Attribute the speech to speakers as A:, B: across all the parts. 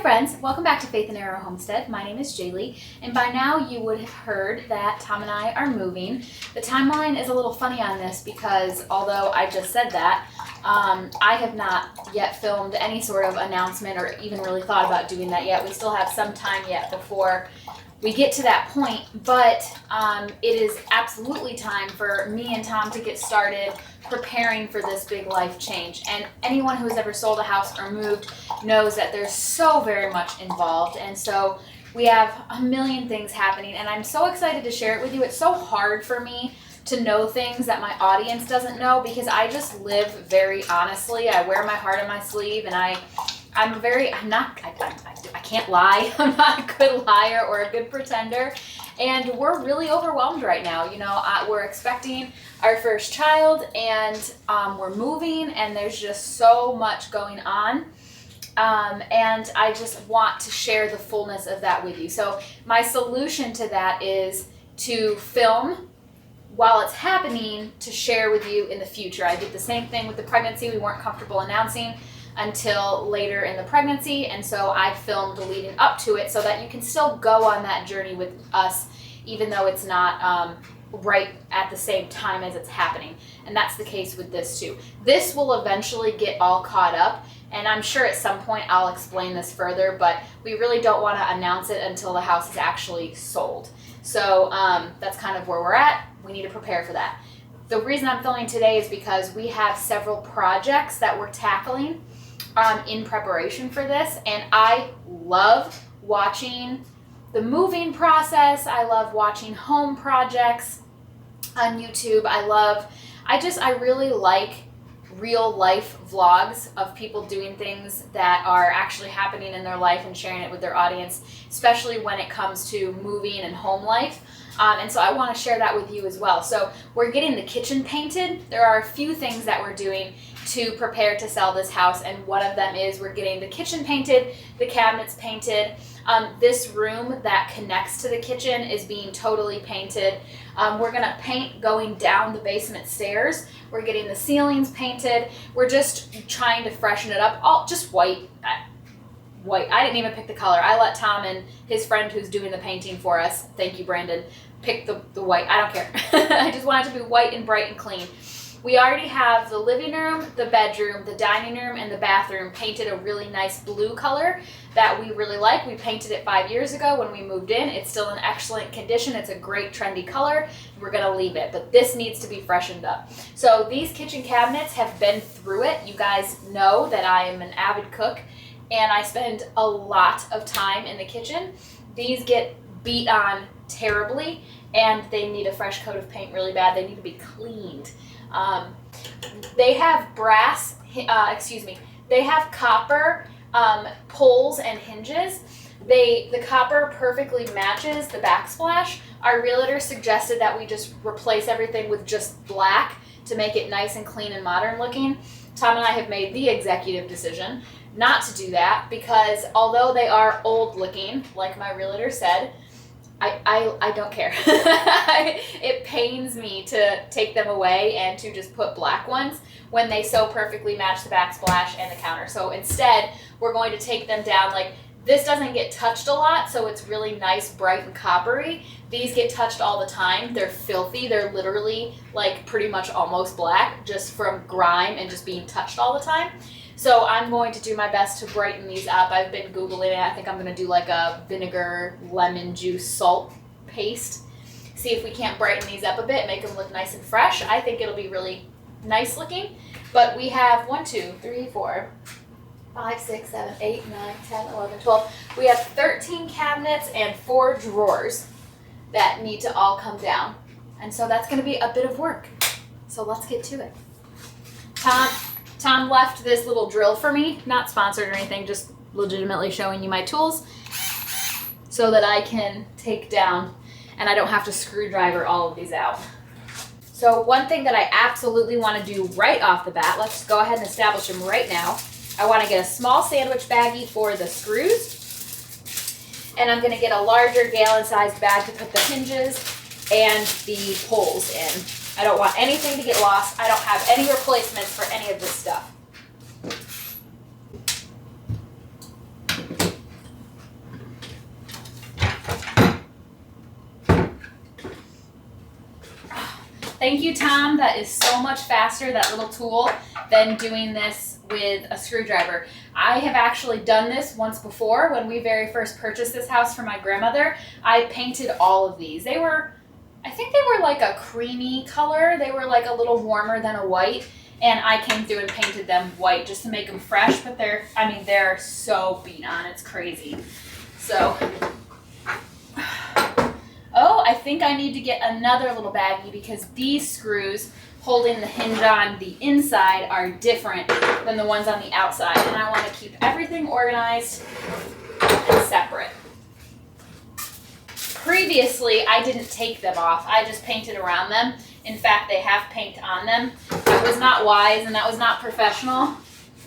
A: friends, welcome back to Faith and Arrow Homestead. My name is Jaylee, and by now you would have heard that Tom and I are moving. The timeline is a little funny on this because although I just said that, I have not yet filmed any sort of announcement or even really thought about doing that yet. We still have some time yet before we get to that point, but it is absolutely time for me and Tom to get started preparing for this big life change. And anyone who has ever sold a house or moved knows that there's so very much involved. And so we have a million things happening, and I'm so excited to share it with you. It's so hard for me to know things that my audience doesn't know because I just live very honestly. I wear my heart on my sleeve, and I can't lie. I'm not a good liar or a good pretender. And we're really overwhelmed right now. You know, we're expecting our first child, and we're moving, and there's just so much going on. And I just want to share the fullness of that with you. So my solution to that is to film while it's happening to share with you in the future. I did the same thing with the pregnancy. We weren't comfortable announcing until later in the pregnancy, and so I filmed leading up to it so that you can still go on that journey with us even though it's not right at the same time as it's happening. And that's the case with this too. This will eventually get all caught up, and I'm sure at some point I'll explain this further, but we really don't want to announce it until the house is actually sold. So that's kind of where we're at. We need to prepare for that. The reason I'm filming today is because we have several projects that we're tackling in preparation for this, and I love watching the moving process. I love watching home projects on YouTube. I really like real life vlogs of people doing things that are actually happening in their life and sharing it with their audience, especially when it comes to moving and home life. And so I want to share that with you as well. So we're getting the kitchen painted. There are a few things that we're doing to prepare to sell this house, and one of them is we're getting the kitchen painted, the cabinets painted. This room that connects to the kitchen is being totally painted. We're gonna paint going down the basement stairs. We're getting the ceilings painted. We're just trying to freshen it up. All just white. White. I didn't even pick the color. I let Tom and his friend who's doing the painting for us, thank you Brandon, pick the white. I don't care. I just want it to be white and bright and clean. We already have the living room, the bedroom, the dining room, and the bathroom painted a really nice blue color that we really like. We painted it 5 years ago when we moved in. It's still in excellent condition. It's a great trendy color. We're gonna leave it, but this needs to be freshened up. So these kitchen cabinets have been through it. You guys know that I am an avid cook, and I spend a lot of time in the kitchen. These get beat on terribly, and they need a fresh coat of paint really bad. They need to be cleaned. They have they have copper poles and hinges. The copper perfectly matches the backsplash. Our realtor suggested that we just replace everything with just black to make it nice and clean and modern looking. Tom and I have made the executive decision not to do that because although they are old looking, like my realtor said, I don't care. It pains me to take them away and to just put black ones when they so perfectly match the backsplash and the counter. So instead, we're going to take them down. Like, this doesn't get touched a lot, so it's really nice, bright, and coppery. These get touched all the time. They're filthy. They're literally like pretty much almost black just from grime and just being touched all the time. So I'm going to do my best to brighten these up. I've been Googling it. I think I'm going to do like a vinegar, lemon juice, salt paste. See if we can't brighten these up a bit, make them look nice and fresh. I think it'll be really nice looking. But we have 1, 2, 3, 4, 5, 6, 7, 8, 9, 10, 11, 12. We have 13 cabinets and 4 drawers that need to all come down. And so that's going to be a bit of work. So let's get to it. Tom left this little drill for me, not sponsored or anything, just legitimately showing you my tools so that I can take down and I don't have to screwdriver all of these out. So one thing that I absolutely want to do right off the bat, let's go ahead and establish them right now. I want to get a small sandwich baggie for the screws, and I'm going to get a larger gallon-sized bag to put the hinges and the poles in. I don't want anything to get lost. I don't have any replacements for any of this stuff. Thank you, Tom. That is so much faster, that little tool, than doing this with a screwdriver. I have actually done this once before when we very first purchased this house for my grandmother. I painted all of these. I think they were like a creamy color. They were like a little warmer than a white. And I came through and painted them white just to make them fresh, but they're so beat on, it's crazy. So, oh, I think I need to get another little baggie because these screws holding the hinge on the inside are different than the ones on the outside. And I want to keep everything organized and separate. Previously, I didn't take them off. I just painted around them. In fact, they have paint on them. That was not wise and that was not professional.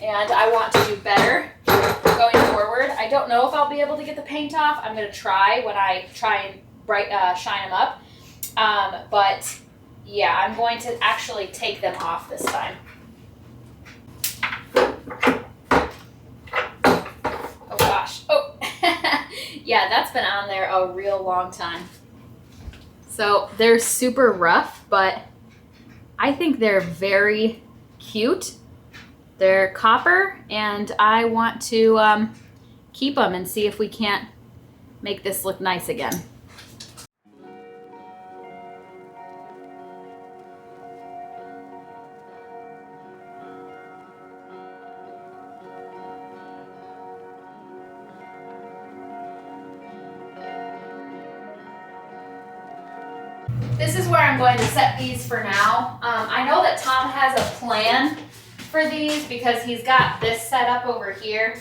A: And I want to do better going forward. I don't know if I'll be able to get the paint off. I'm going to try when I try and shine them up. But yeah, I'm going to actually take them off this time. Oh gosh. Oh, yeah, that's been on there a real long time. So they're super rough, but I think they're very cute. They're copper, and I want to keep them and see if we can't make this look nice again. This is where I'm going to set these for now. I know that Tom has a plan for these because he's got this set up over here,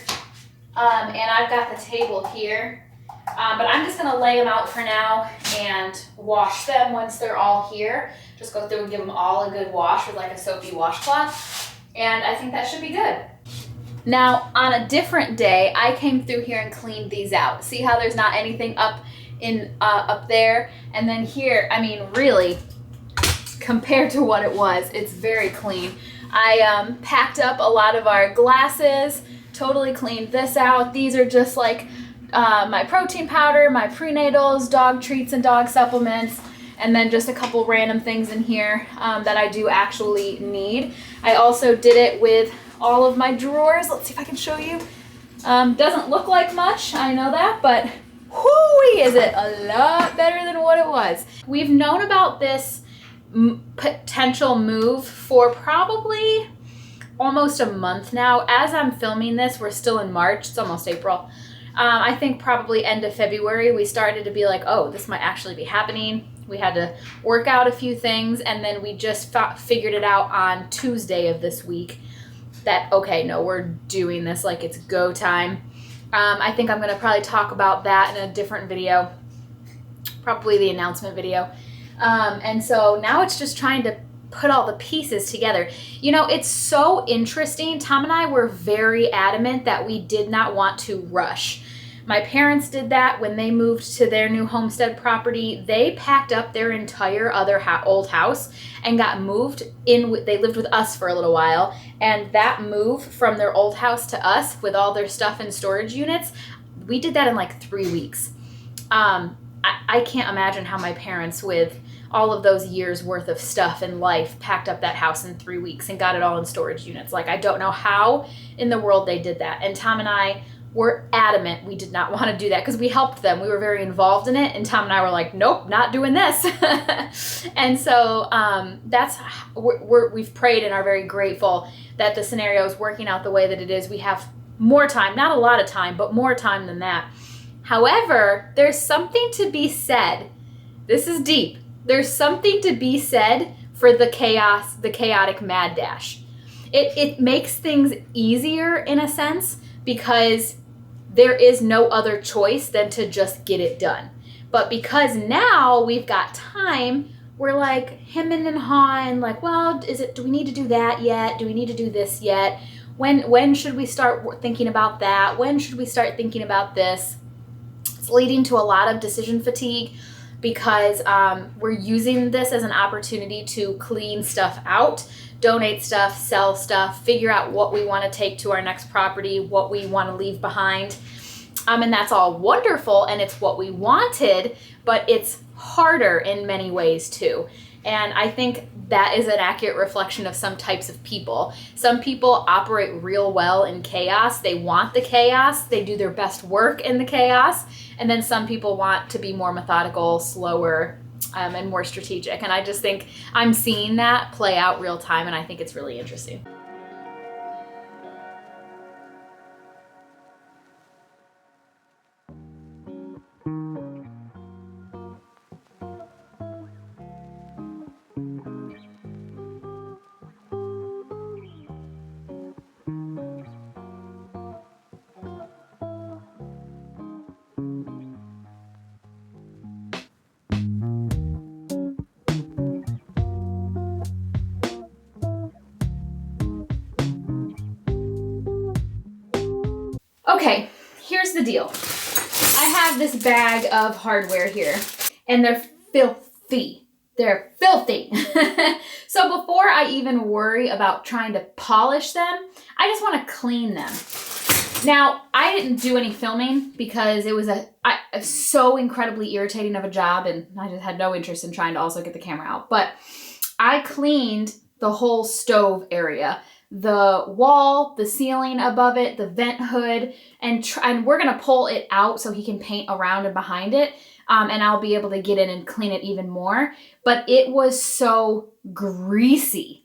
A: and I've got the table here. But I'm just going to lay them out for now and wash them once they're all here. Just go through and give them all a good wash with like a soapy washcloth, and I think that should be good. Now, on a different day, I came through here and cleaned these out. See how there's not anything up there, and then here, I mean, really, compared to what it was, it's very clean. I packed up a lot of our glasses, totally cleaned this out. These are just like my protein powder, my prenatals, dog treats and dog supplements, and then just a couple random things in here that I do actually need. I also did it with all of my drawers. Let's see if I can show you. Doesn't look like much, I know that, but whoo-wee, is it a lot better than what it was. We've known about this potential move for probably almost a month now. As I'm filming this, we're still in March, it's almost April. I think probably end of February, we started to be like, oh, this might actually be happening. We had to work out a few things, and then we just figured it out on Tuesday of this week that, okay, no, we're doing this, like it's go time. I think I'm going to probably talk about that in a different video, probably the announcement video. And so now it's just trying to put all the pieces together. You know, it's so interesting. Tom and I were very adamant that we did not want to rush. My parents did that when they moved to their new homestead property. They packed up their entire other old house and got moved in. They lived with us for a little while, and that move from their old house to us with all their stuff in storage units, we did that in like 3 weeks. I can't imagine how my parents, with all of those years worth of stuff in life, packed up that house in 3 weeks and got it all in storage units. Like, I don't know how in the world they did that. And Tom and I were adamant we did not want to do that because we helped them. We were very involved in it, and Tom and I were like, nope, not doing this. And so we've prayed and are very grateful that the scenario is working out the way that it is. We have more time, not a lot of time, but more time than that. However, there's something to be said. This is deep. There's something to be said for the chaos, the chaotic mad dash. It makes things easier in a sense because there is no other choice than to just get it done. But because now we've got time, we're like hemming and hawing, like, well, do we need to do that yet? Do we need to do this yet? When should we start thinking about that? When should we start thinking about this? It's leading to a lot of decision fatigue because we're using this as an opportunity to clean stuff out, donate stuff, sell stuff, figure out what we want to take to our next property, what we want to leave behind. And that's all wonderful, and it's what we wanted, but it's harder in many ways too. And I think that is an accurate reflection of some types of people. Some people operate real well in chaos. They want the chaos. They do their best work in the chaos. And then some people want to be more methodical, slower, and more strategic. And I just think I'm seeing that play out real time, and I think it's really interesting. Okay, here's the deal. I have this bag of hardware here, and they're filthy. They're filthy. So before I even worry about trying to polish them, I just want to clean them. Now, I didn't do any filming because it was so incredibly irritating of a job, and I just had no interest in trying to also get the camera out. But I cleaned the whole stove area, the wall, the ceiling above it, the vent hood, and we're gonna pull it out so he can paint around and behind it, and I'll be able to get in and clean it even more. But it was so greasy,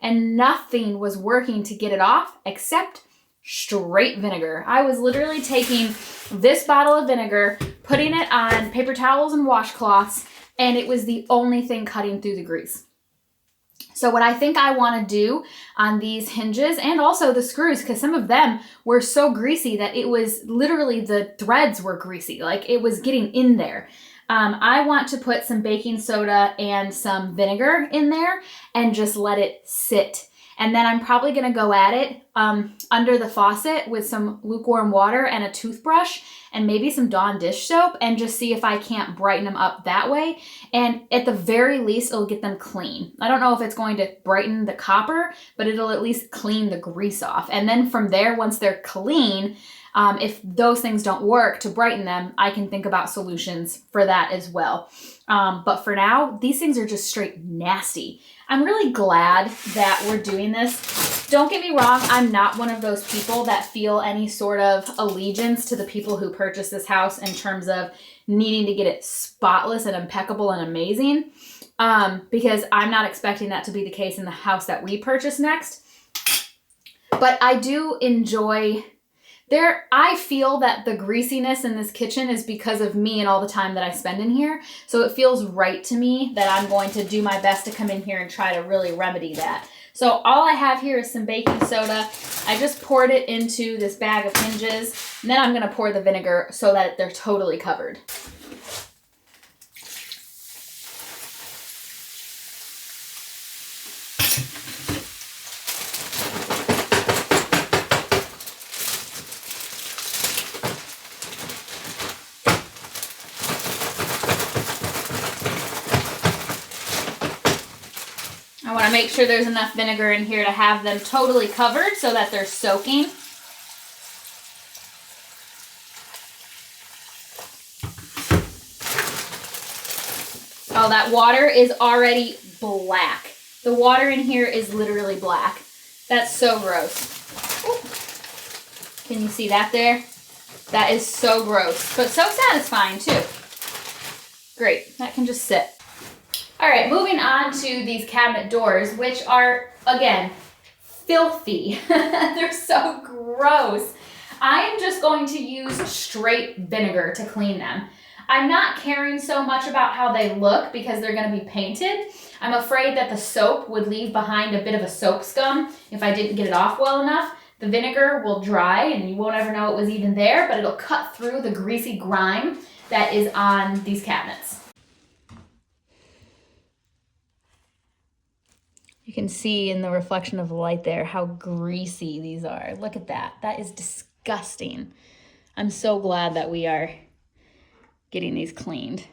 A: and nothing was working to get it off except straight vinegar. I was literally taking this bottle of vinegar, putting it on paper towels and washcloths, and it was the only thing cutting through the grease. So what I think I want to do on these hinges and also the screws, because some of them were so greasy that it was literally the threads were greasy, like it was getting in there. I want to put some baking soda and some vinegar in there and just let it sit. And then I'm probably going to go at it under the faucet with some lukewarm water and a toothbrush and maybe some Dawn dish soap and just see if I can't brighten them up that way. And at the very least, it'll get them clean. I don't know if it's going to brighten the copper, but it'll at least clean the grease off. And then from there, once they're clean, if those things don't work to brighten them, I can think about solutions for that as well. But for now, these things are just straight nasty. I'm really glad that we're doing this. Don't get me wrong, I'm not one of those people that feel any sort of allegiance to the people who purchased this house in terms of needing to get it spotless and impeccable and amazing, because I'm not expecting that to be the case in the house that we purchase next. But I do enjoy... I feel that the greasiness in this kitchen is because of me and all the time that I spend in here. So it feels right to me that I'm going to do my best to come in here and try to really remedy that. So all I have here is some baking soda. I just poured it into this bag of hinges. And then I'm going to pour the vinegar so that they're totally covered. I want to make sure there's enough vinegar in here to have them totally covered so that they're soaking. Oh, that water is already black. The water in here is literally black. That's so gross. Ooh. Can you see that there? That is so gross, but so satisfying too. Great, that can just sit. All right, moving on to these cabinet doors, which are, again, filthy. They're so gross. I am just going to use straight vinegar to clean them. I'm not caring so much about how they look because they're going to be painted. I'm afraid that the soap would leave behind a bit of a soap scum if I didn't get it off well enough. The vinegar will dry and you won't ever know it was even there, but it'll cut through the greasy grime that is on these cabinets. You can see in the reflection of the light there how greasy these are. Look at that. That is disgusting. I'm so glad that we are getting these cleaned.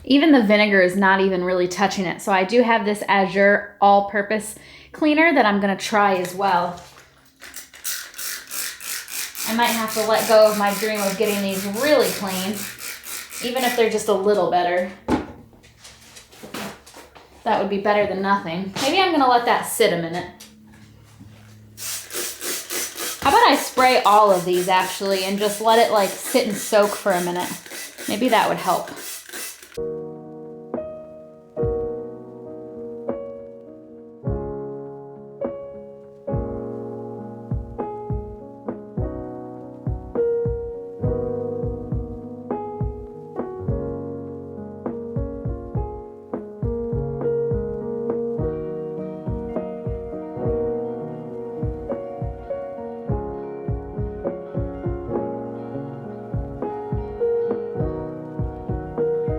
A: Even the vinegar is not even really touching it. So I do have this Azure all-purpose cleaner that I'm gonna try as well. I might have to let go of my dream of getting these really clean, even if they're just a little better. That would be better than nothing. Maybe I'm gonna let that sit a minute. How about I spray all of these actually and just let it like sit and soak for a minute? Maybe that would help.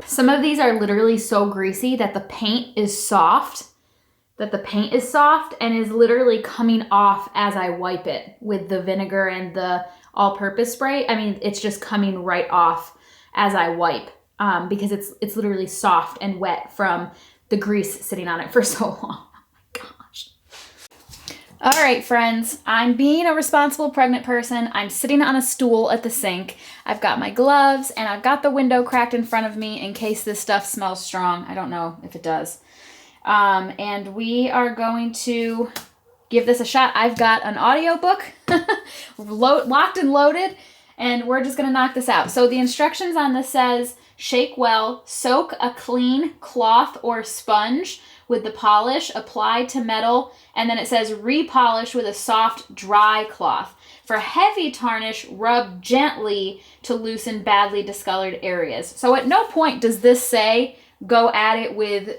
A: Some of these are literally so greasy that the paint is soft. And is literally coming off as I wipe it with the vinegar and the all-purpose spray. I mean, it's just coming right off as I wipe because it's literally soft and wet from the grease sitting on it for so long. Oh my gosh. All right, friends, I'm being a responsible pregnant person. I'm sitting on a stool at the sink. I've got my gloves and I've got the window cracked in front of me in case this stuff smells strong. I don't know if it does. And we are going to give this a shot. I've got an audiobook locked and loaded, and we're just going to knock this out. So the instructions on this says, shake well, soak a clean cloth or sponge with the polish, apply to metal, and then it says repolish with a soft, dry cloth. For heavy tarnish, rub gently to loosen badly discolored areas. So at no point does this say go at it with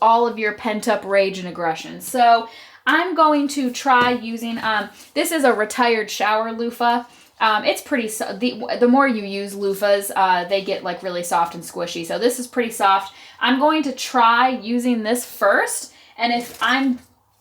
A: all of your pent-up rage and aggression. So I'm going to try using, this is a retired shower loofah. It's pretty, the more you use loofahs, they get like really soft and squishy. So this is pretty soft. I'm going to try using this first. And if I'm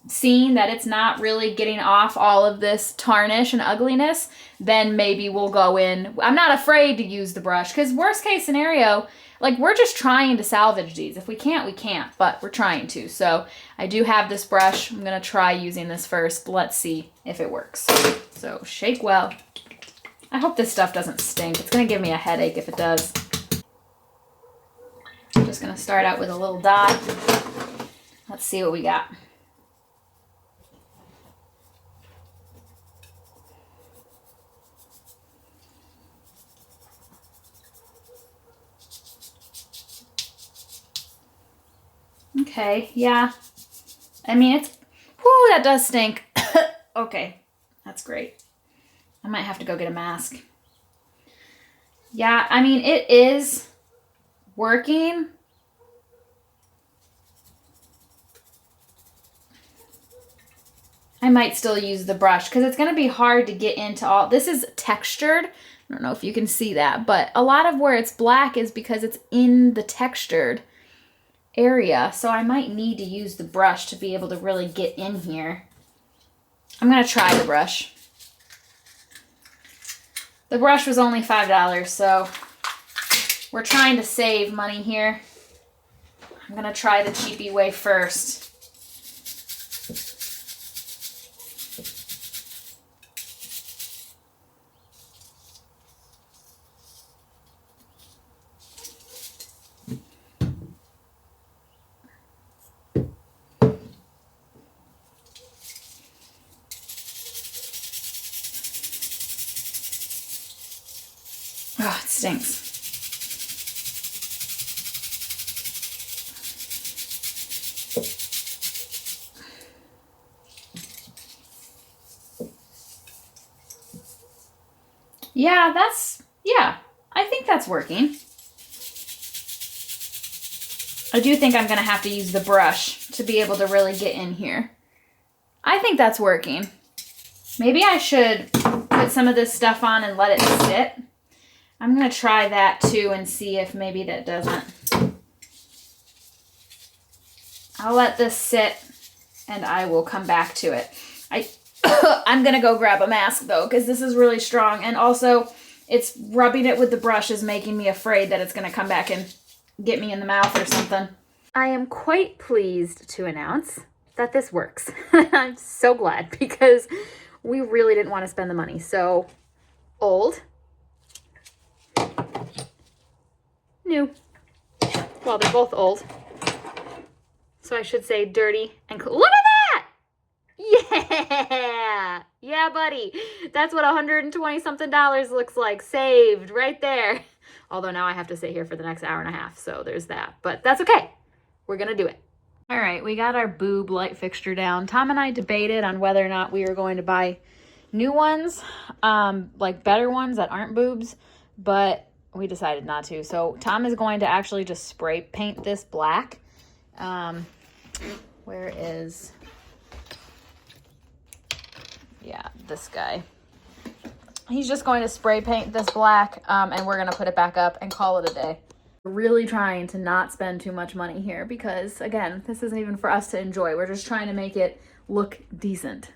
A: seeing that it's not really getting off all of this tarnish and ugliness, then maybe we'll go in. I'm not afraid to use the brush because worst case scenario, like we're just trying to salvage these. If we can't, we can't, but we're trying to. So I do have this brush. I'm going to try using this first. Let's see if it works. So shake well. I hope this stuff doesn't stink. It's going to give me a headache if it does. I'm just going to start out with a little dot. Let's see what we got. Okay, yeah. I mean, it's, whoo, that does stink. Okay, that's great. I might have to go get a mask. Yeah, I mean, it is working. I might still use the brush because it's going to be hard to get into all. This is textured. I don't know if you can see that, but a lot of where it's black is because it's in the textured area. So I might need to use the brush to be able to really get in here. I'm going to try the brush. The brush was only $5, so we're trying to save money here. I'm going to try the cheapy way first. Oh, it stinks. Yeah, I think that's working. I do think I'm going to have to use the brush to be able to really get in here. I think that's working. Maybe I should put some of this stuff on and let it sit. I'm going to try that too and see if maybe that doesn't. I'll let this sit and I will come back to it. I'm going to go grab a mask though because this is really strong, and also it's rubbing it with the brush is making me afraid that it's going to come back and get me in the mouth or something. I am quite pleased to announce that this works. I'm so glad because we really didn't want to spend the money. So old, new. Well, they're both old. So I should say dirty and cool. Look at that! Yeah! Yeah, buddy. That's what $120 something looks like. Saved right there. Although now I have to sit here for the next hour and a half. So there's that. But that's okay. We're going to do it. All right, we got our boob light fixture down. Tom and I debated on whether or not we were going to buy new ones, like better ones that aren't boobs, but we decided not to. So Tom is going to actually just spray paint this black. Where is, yeah, this guy. He's just going to spray paint this black, and we're going to put it back up and call it a day. Really trying to not spend too much money here because, again, this isn't even for us to enjoy. We're just trying to make it look decent.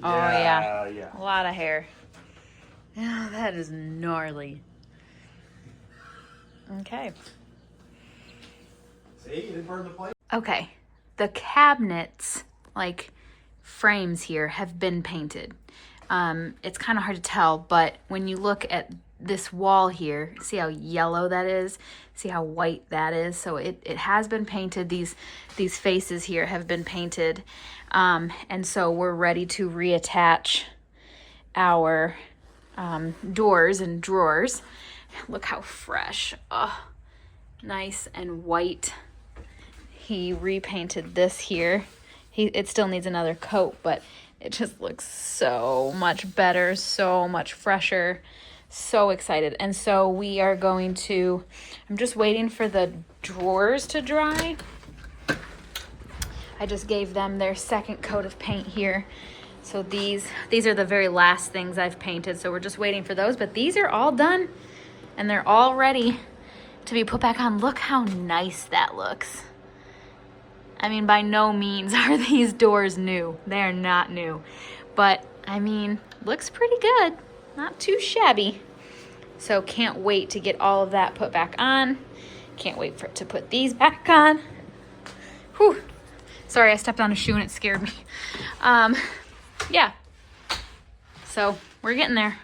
A: Oh, yeah. A lot of hair. Yeah, that is gnarly. Okay. See, you didn't burn the plate. Okay. The cabinets, like frames here, have been painted. It's kind of hard to tell, but when you look at this wall here, see how yellow that is? See how white that is? So it has been painted. These faces here have been painted. And so we're ready to reattach our doors and drawers. Look how fresh. Oh, nice and white. He repainted this here. It still needs another coat, but it just looks so much better, so much fresher. So excited. And so we are going to, I'm just waiting for the drawers to dry. I just gave them their second coat of paint here. So these are the very last things I've painted. So we're just waiting for those, but these are all done and they're all ready to be put back on. Look how nice that looks. I mean, by no means are these doors new. They're not new, but I mean, looks pretty good. Not too shabby. So can't wait to get all of that put back on. Can't wait to put these back on. Whew. Sorry, I stepped on a shoe and it scared me. Yeah. So we're getting there.